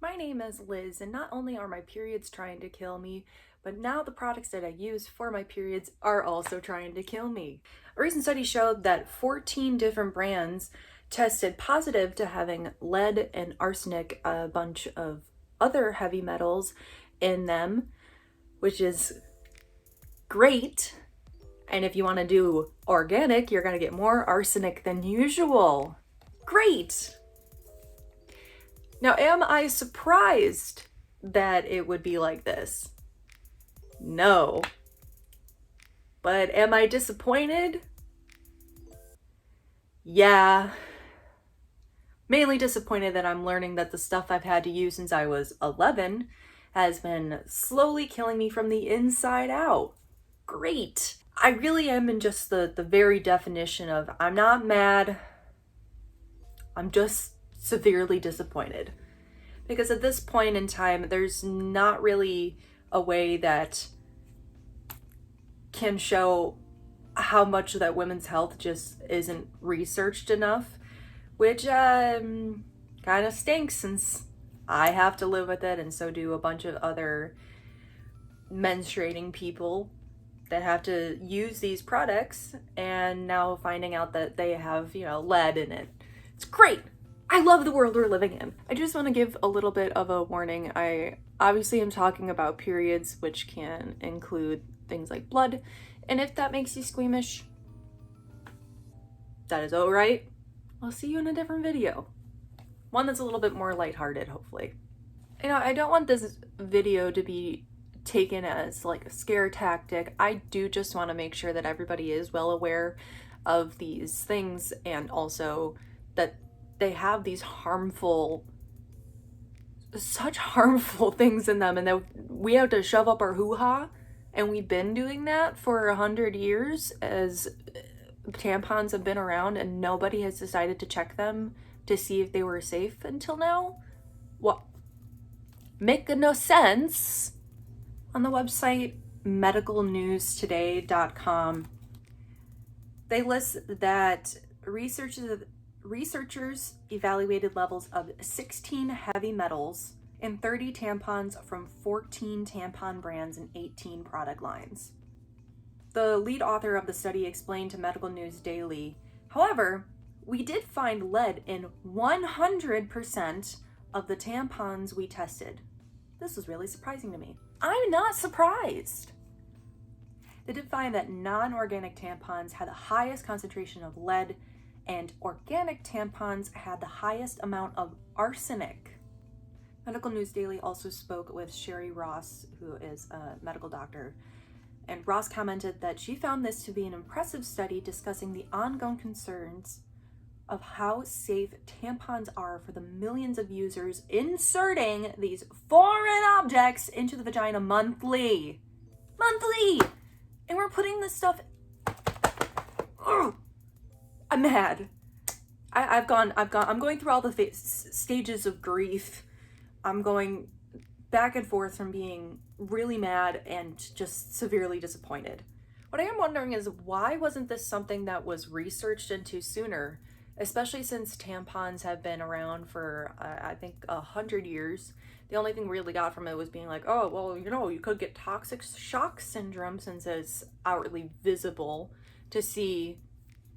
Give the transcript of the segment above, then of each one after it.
My name is Liz, and not only are my periods trying to kill me, but now the products that I use for my periods are also trying to kill me. A recent study showed that 14 different brands tested positive to having lead and arsenic, a bunch of other heavy metals in them, which is great. And if you want to do organic, you're going to get more arsenic than usual. Great! Now, am I surprised that it would be like this? No. But am I disappointed? Yeah. Mainly disappointed that I'm learning that the stuff I've had to use since I was 11 has been slowly killing me from the inside out. Great. I really am in just the very definition of I'm not mad, I'm just severely disappointed. Because at this point in time, there's not really a way that can show how much that women's health just isn't researched enough, which kind of stinks since I have to live with it, and so do a bunch of other menstruating people that have to use these products, and now finding out that they have, lead in it. It's great. I love the world we're living in. I just want to give a little bit of a warning. I obviously am talking about periods, which can include things like blood, and if that makes you squeamish, that is all right. I'll see you in a different video. One that's a little bit more lighthearted, hopefully. I don't want this video to be taken as like a scare tactic. I do just want to make sure that everybody is well aware of these things, and also that they have these such harmful things in them, and that we have to shove up our hoo-ha, and we've been doing that for 100 years as tampons have been around, and nobody has decided to check them to see if they were safe until now. What? Make no sense. On the website medicalnewstoday.com, they list that researchers evaluated levels of 16 heavy metals in 30 tampons from 14 tampon brands and 18 product lines. The lead author of the study explained to Medical News Daily, however, we did find lead in 100% of the tampons we tested. This was really surprising to me. I'm not surprised. They did find that non-organic tampons had the highest concentration of lead, and organic tampons had the highest amount of arsenic. Medical News Daily also spoke with Sherry Ross, who is a medical doctor, and Ross commented that she found this to be an impressive study discussing the ongoing concerns of how safe tampons are for the millions of users inserting these foreign objects into the vagina monthly. And we're putting this stuff. Ugh. I'm mad. I'm going through all the stages of grief. I'm going back and forth from being really mad and just severely disappointed. What I am wondering is, why wasn't this something that was researched into sooner? Especially since tampons have been around for, I think, 100 years. The only thing we really got from it was being like, oh, well, you could get toxic shock syndrome, since it's outwardly visible to see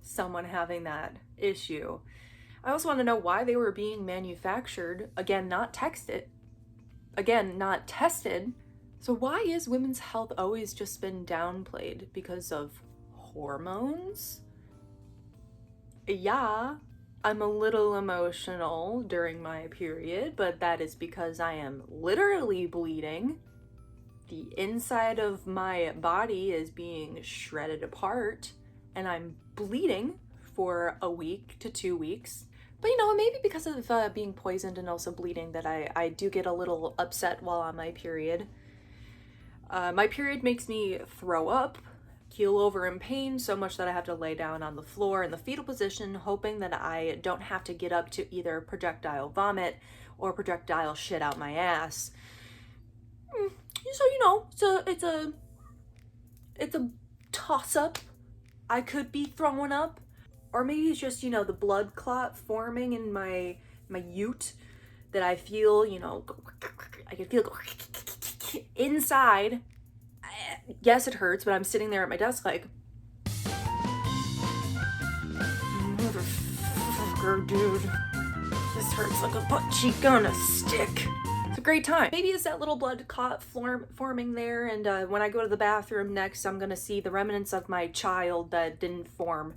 someone having that issue. I also want to know why they were being manufactured. Again, not tested. So why is women's health always just been downplayed? Because of hormones? Yeah, I'm a little emotional during my period, but that is because I am literally bleeding. The inside of my body is being shredded apart, and I'm bleeding for a week to 2 weeks. But maybe because of being poisoned and also bleeding, that I do get a little upset while on my period. My period makes me throw up, keel over in pain so much that I have to lay down on the floor in the fetal position, hoping that I don't have to get up to either projectile vomit or projectile shit out my ass. So it's a toss-up. I could be throwing up, or maybe it's just the blood clot forming in my ute that I feel, I can feel inside. Yes, it hurts, but I'm sitting there at my desk like, motherfucker, dude. This hurts like a butt cheek on a stick. It's a great time. Maybe it's that little blood clot forming there, and when I go to the bathroom next, I'm gonna see the remnants of my child that didn't form.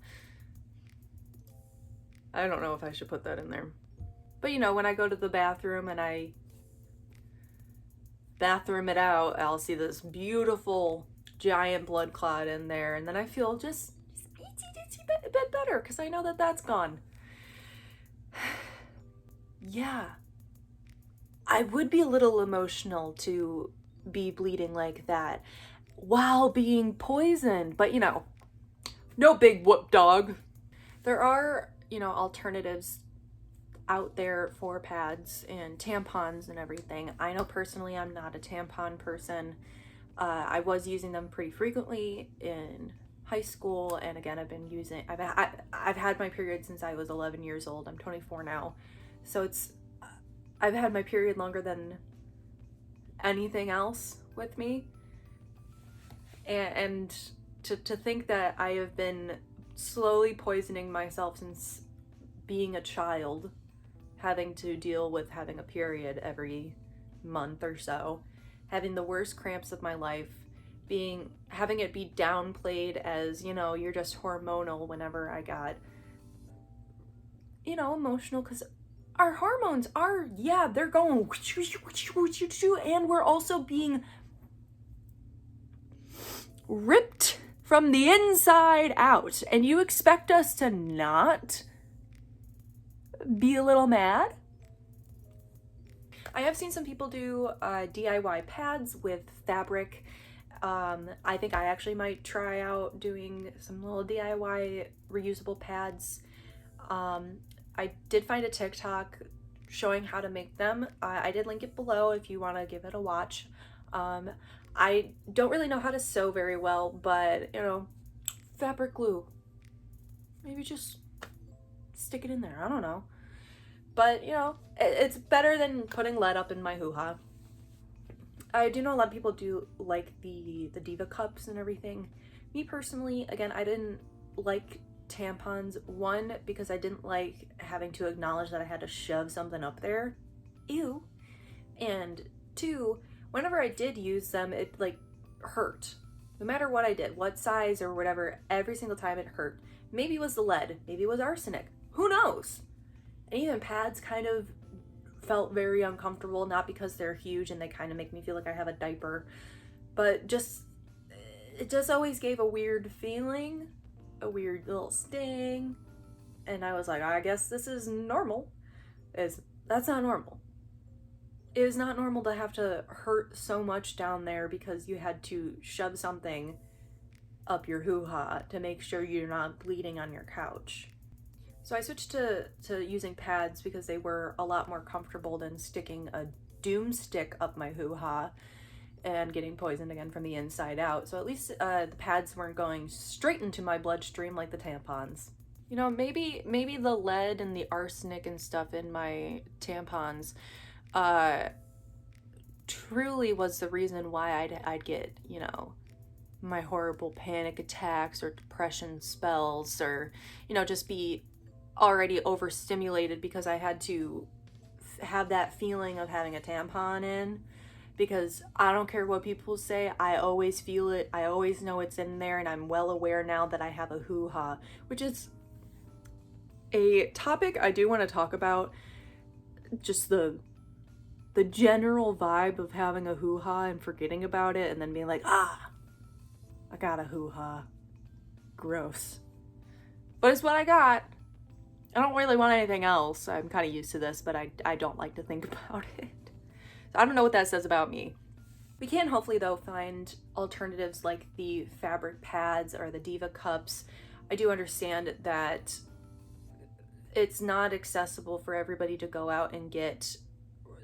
I don't know if I should put that in there. But when I go to the bathroom and I bathroom it out, I'll see this beautiful giant blood clot in there, and then I feel just a bit better because I know that that's gone. Yeah. I would be a little emotional to be bleeding like that while being poisoned, but no big whoop dog. There are, alternatives out there for pads and tampons and everything. I know personally I'm not a tampon person. I was using them pretty frequently in high school, and again I've had my period since I was 11 years old. I'm 24 now, so I've had my period longer than anything else with me, and to think that I have been slowly poisoning myself since being a child, having to deal with having a period every month or so, having the worst cramps of my life, having it be downplayed as, you're just hormonal whenever I got, emotional, because our hormones are, they're going, and we're also being ripped from the inside out. And you expect us to not be a little mad? I have seen some people do DIY pads with fabric. I think I actually might try out doing some little DIY reusable pads. I did find a TikTok showing how to make them. I did link it below if you want to give it a watch. I don't really know how to sew very well, but fabric glue. Maybe just stick it in there. I don't know. But, it's better than putting lead up in my hoo-ha. I do know a lot of people do like the Diva cups and everything. Me personally, again, I didn't like tampons. One, because I didn't like having to acknowledge that I had to shove something up there. Ew. And two, whenever I did use them, it hurt. No matter what I did, what size or whatever, every single time it hurt. Maybe it was the lead, maybe it was arsenic. Who knows? And even pads kind of felt very uncomfortable, not because they're huge and they kind of make me feel like I have a diaper, but it just always gave a weird feeling, a weird little sting, and I was like, I guess this is normal. That's not normal. It is not normal to have to hurt so much down there because you had to shove something up your hoo-ha to make sure you're not bleeding on your couch. So I switched to using pads because they were a lot more comfortable than sticking a doom stick up my hoo-ha and getting poisoned again from the inside out. So at least the pads weren't going straight into my bloodstream like the tampons. Maybe the lead and the arsenic and stuff in my tampons truly was the reason why I'd get, my horrible panic attacks or depression spells, or, just be already overstimulated because I had to have that feeling of having a tampon in, because I don't care what people say, I always feel it, I always know it's in there, and I'm well aware now that I have a hoo-ha, which is a topic I do want to talk about, just the general vibe of having a hoo-ha and forgetting about it and then being like, I got a hoo-ha. Gross. But it's what I got. I don't really want anything else. I'm kind of used to this, but I don't like to think about it. So I don't know what that says about me. We can hopefully, though, find alternatives like the fabric pads or the Diva cups. I do understand that it's not accessible for everybody to go out and get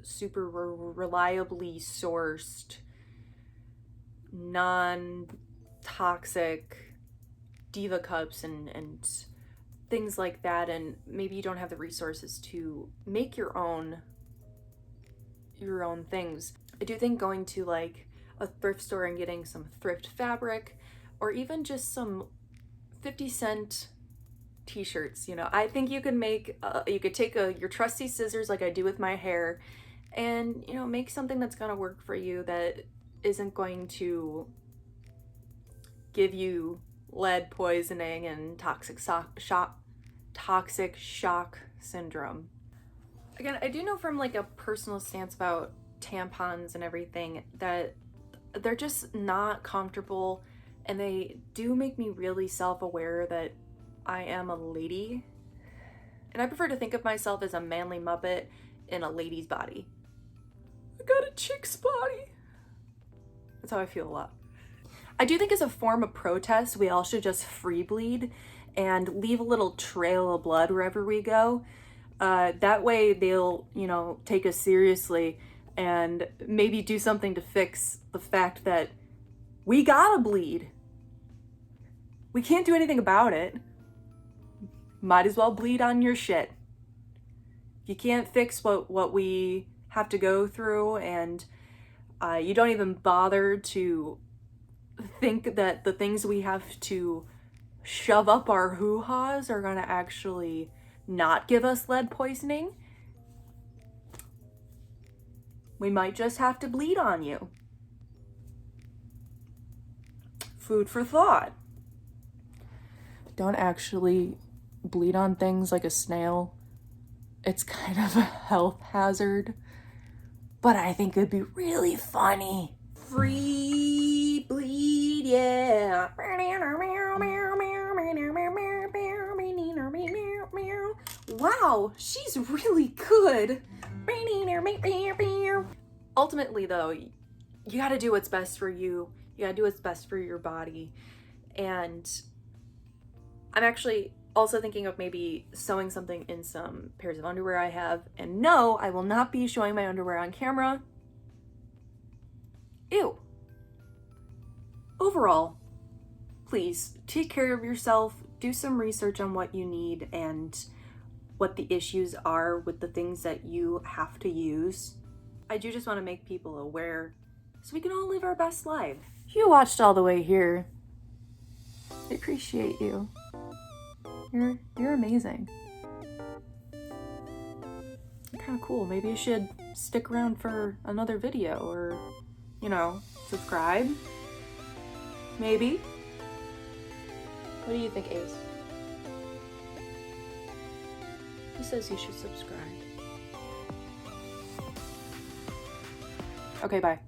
super reliably sourced, non-toxic Diva cups and things like that, and maybe you don't have the resources to make your own your own things. I do think going to like a thrift store and getting some thrift fabric, or even just some 50-cent t-shirts, you know, I think you could make, you could take your trusty scissors like I do with my hair and, you know, make something that's gonna work for you that isn't going to give you lead poisoning and toxic shock syndrome. Again, I do know from like a personal stance about tampons and everything that they're just not comfortable, and they do make me really self-aware that I am a lady, and I prefer to think of myself as a manly muppet in a lady's body. I got a chick's body. That's how I feel a lot. I do think as a form of protest, we all should just free bleed and leave a little trail of blood wherever we go. That way they'll, you know, take us seriously and maybe do something to fix the fact that we gotta bleed. We can't do anything about it. Might as well bleed on your shit. You can't fix what we have to go through, and you don't even bother to think that the things we have to shove up our hoo-haws are gonna actually not give us lead poisoning. We might just have to bleed on you. Food for thought. Don't actually bleed on things like a snail. It's kind of a health hazard, but I think it'd be really funny. Free bleed, yeah. Wow, she's really good. Ultimately though, you gotta do what's best for you. You gotta do what's best for your body. And I'm actually also thinking of maybe sewing something in some pairs of underwear I have. And no, I will not be showing my underwear on camera. Ew. Overall, please take care of yourself, do some research on what you need and what the issues are with the things that you have to use. I do just want to make people aware so we can all live our best life. If you watched all the way here, I appreciate you. You're amazing. You're kind of cool. Maybe you should stick around for another video, or, you know, subscribe. Maybe. What do you think, Ace? He says you should subscribe. Okay, bye.